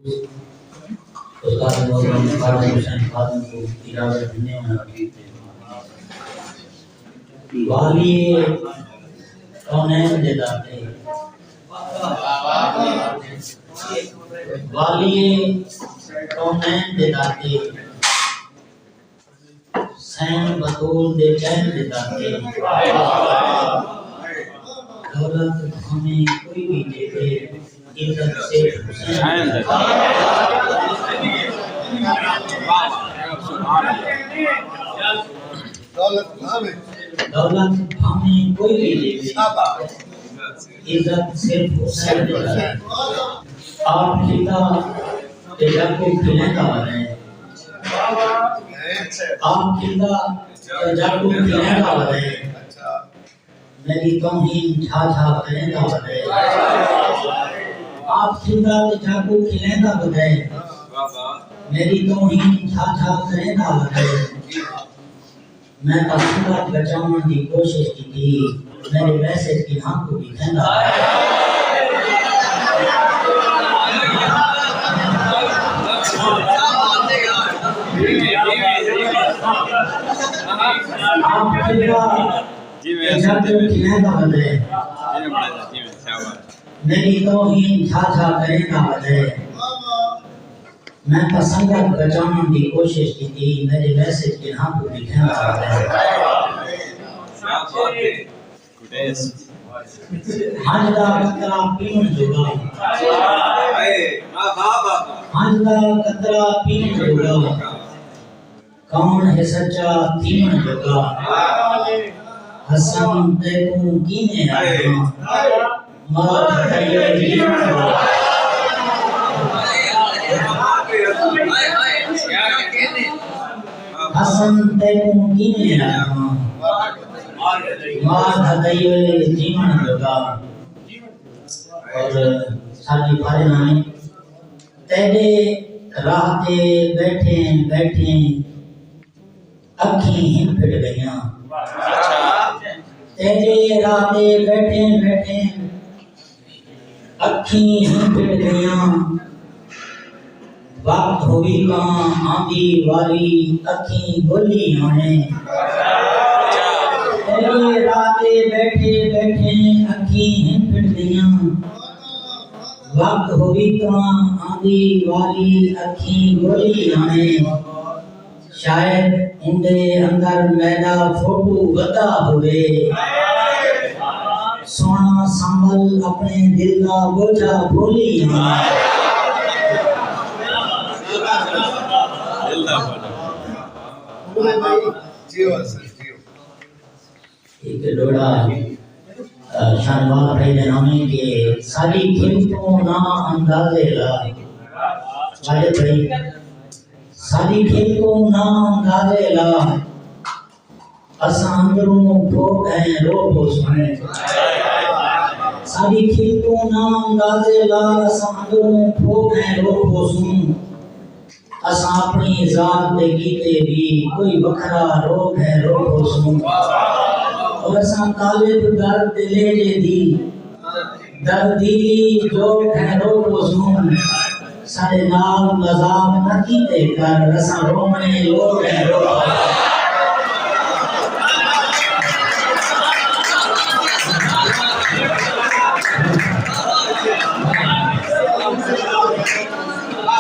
उस्ताद मोहतरम फ़ारूक हुसैन खादिम को इजाज़त देने में वाली कौनैन दे दाते वाली कौनैन दे दाते सैन बतूल दे चैन दे दाते दौलत हमें कोई भी दे दे इज्जत से हुसैन दे दौलत हमें कोई भी दे दे इज्जत सिर्फ हुसैन दे आप पिता तेरा को खिलाता है आप पिता तेरा को खिलाता है मेरी तौहीन छा छा करेगा है आप पिता तेरा को खिलाता है मेरी तौहीन छा छा करेगा है मैं तस्वीर बचाने की कोशिश की थी मेरे मैसेज की नाम को भी कहना मेरी तौहीन छा छा करेगा है मैं तसंगत बचाने की कोशिश की थी मेरे मैसेज के नाम को भी कहना हाजदा कतरा पीन जोगा हाजदा कतरा पीन जोगा कौन है सच्चा तीन जोगा हसन तेकू कीने आया मौत है जीवन हसन तेकू कीने आया मार हदैये जीवन जोगा और साडी पारे नामे तेरे राहते बैठे बैठे अखी हिम फिट गईयां तेरे राहते बैठे बैठे अखी हिम फिट गईयां वक्त होगी का आंधी वाली अखी बोली आने तेरे राते बैठे बैठे अखी हिम फिट गईयां वक्त होगी का आंधी वाली अखी बोली आने शायद उनके अंदर मैदा फोटो वदा हुए सोना संभल अपने दिल का बोझा भूली एक डोड़ा शानवार भाई नामे के सारी खिलतों ना अंदाजे ला वाले भाई सारी खिलतों ना अंदाजे ला असां अंदरों भोग है रोब सुने सारी खिलतों ना अंदाजे ला असां अंदरों भोग है रोब सुन असां अपनी जात दे गीते भी कोई वखरा रोग है रोब सुन और असां तालिब दर्द दिले जे दी दर्दी जो खैरो को सुन सारे नाल मजाक न कीते कर असां रोमने लोग है रो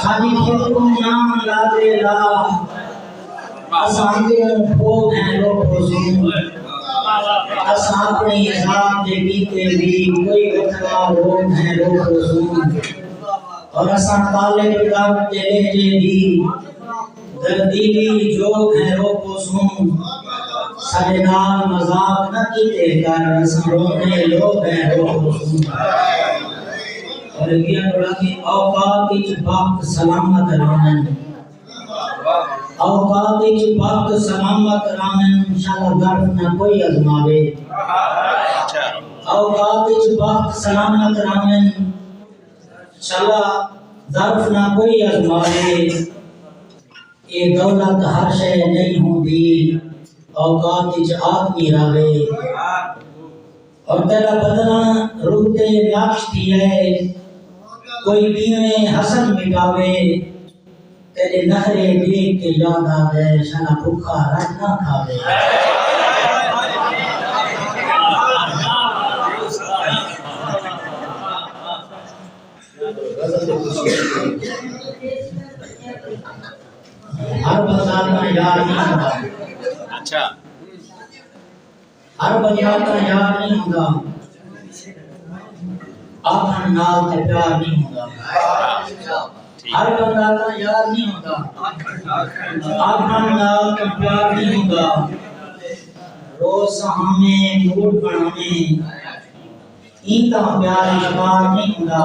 सारी खेतों नाम लादे ला असां के भोग है रो को सुन असां अपनी जात दे गीते भी कोई वखरा रोग है रोग सुन और असां तालिब दर्द दिले जे दी दर्दी जो है रोग सुन सारे नाल मजाक न कीते कर असां रोने लोग है रोग सुन और किया थोड़ा कि औकात विच वक्त सलामत रहन औकात विच वक्त सलामत रहन इंशाअल्लाह गर्फ न कोई आजमावे औकात विच वक्त सलामत रहन इंशाअल्लाह गर्फ न कोई आजमावे ये दौलत हर शय नहीं होती औकात विच आदमी रहे और तेरा बदला रूते नक्श थी है कोई दीवे हसन मिटावे तेरे नखरे देख के याद आ गए शाला भूखा रात ना खावे। हर बंदा का यार नहीं होता। अच्छा हर बंदा का यार नहीं होता। आखन नाल ते प्यार नहीं होता। हर बंदा का यार नहीं होता। आखन नाल ते प्यार नहीं होता। रोज सहामे मूड बनावे इनका प्यार इकरार नहीं होता।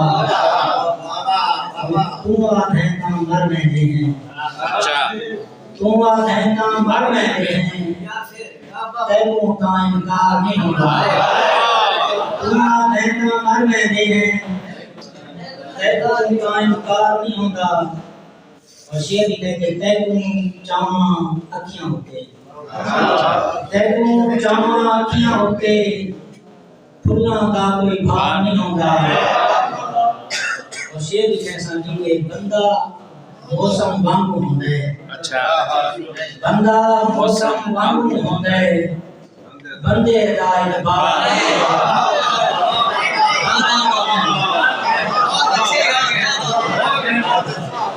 तू आते हैं काम मर बैठे हैं। अच्छा तू आते हैं काम मर बैठे हैं। तेरे का इनकार नहीं होता। तू आते हैं काम मर बैठे हैं। तेरे का इनकार नहीं होता। और शेर भी कहते तेरे चामा अखियां होते। तेरे चामा अखियां होते। फुल्ला का कोई भाव नहीं होता। और शेर कैसा जी के बंदा मौसम वांगू होंदे। अच्छा बंदा मौसम वांगू होंदे। बंदे दा इतबार नहीं होता।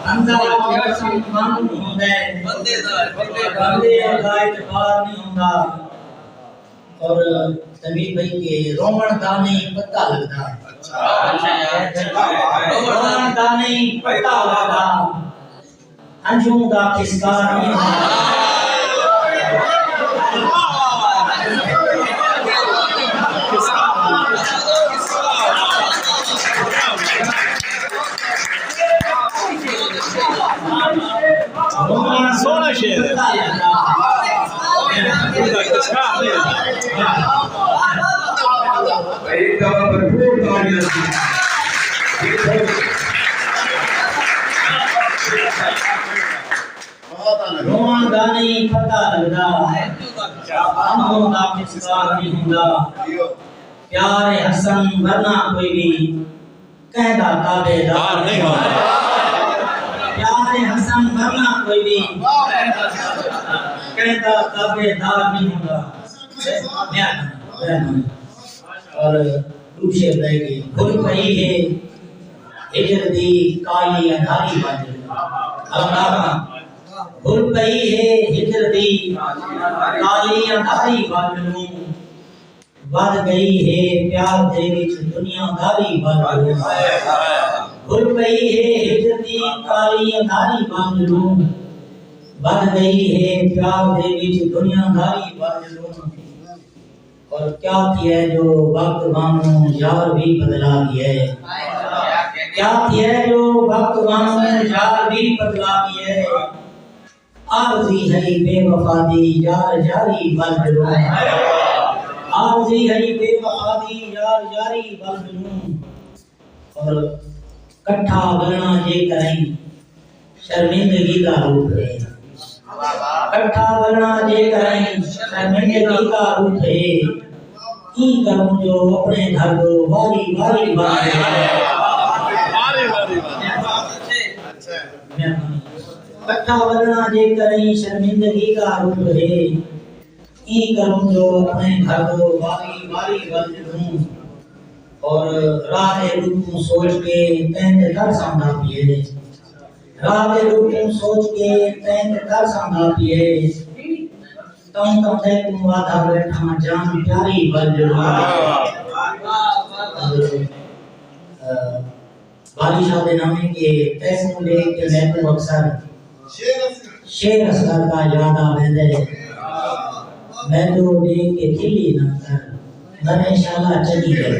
बंदा मौसम वांगू होंदे। बंदे दा इतबार नहीं होता। और तमीर भाई के रोमन का नहीं पता लगता। रोमन का नहीं पता लगता। अंजुम का किसका नहीं होता। सोना शेर एक दफा भरपूर तालियां रोमन का नहीं पता लगता। अंजुम का किसका नहीं होता। प्यारे हसन वरना कोई भी कहता ताबेदार नहीं होता। प्यारे हसन वरना कोई भी कहता ताबेदार नहीं होता। और दूसरे रहेगी भूल पई है हिजर दी काली अंधारी बाजू। अल्लाह भूल पई है हिजर दी काली अंधारी बाजू। बढ़ गई है प्यार दे विच दुनियादारी बाजू। भूल पई है हिजर दी काली अंधारी बाजू। बढ़ गई है प्यार दे विच दुनियादारी बाजू। और क्या किया जो वक्त वांगू यार भी बदला दिए। क्या किया जो वक्त वांगू यार भी बदला दिए। आरज़ी है बेवफा दी यार जारी बदलू। आरज़ी है बेवफा दी यार जारी बदलू। और कट्ठा बनना जे करें शर्मिंदगी का रूप है। कट्ठा बनना जे करें शर्मिंदगी का रूप है। ई करूं जो अपने घर को वारी वारी बारी कट्ठा बनना जे करें शर्मिंदगी का रूप है। ई करूं जो अपने घर को वारी वारी बदलूं। और राह रूप सोच के तैंत कर सांदा पिए। राह रूप सोच के तैंत कर सांदा पिए। तम ते तुम वादा बैठा जान प्यारी बदलूं। बादशाह के नामे के पैसों लेके मैं को अक्सर शेर असगर का याद आ वेंदे। मैं तो देख के खिली ना कर नरे शाला चली गई।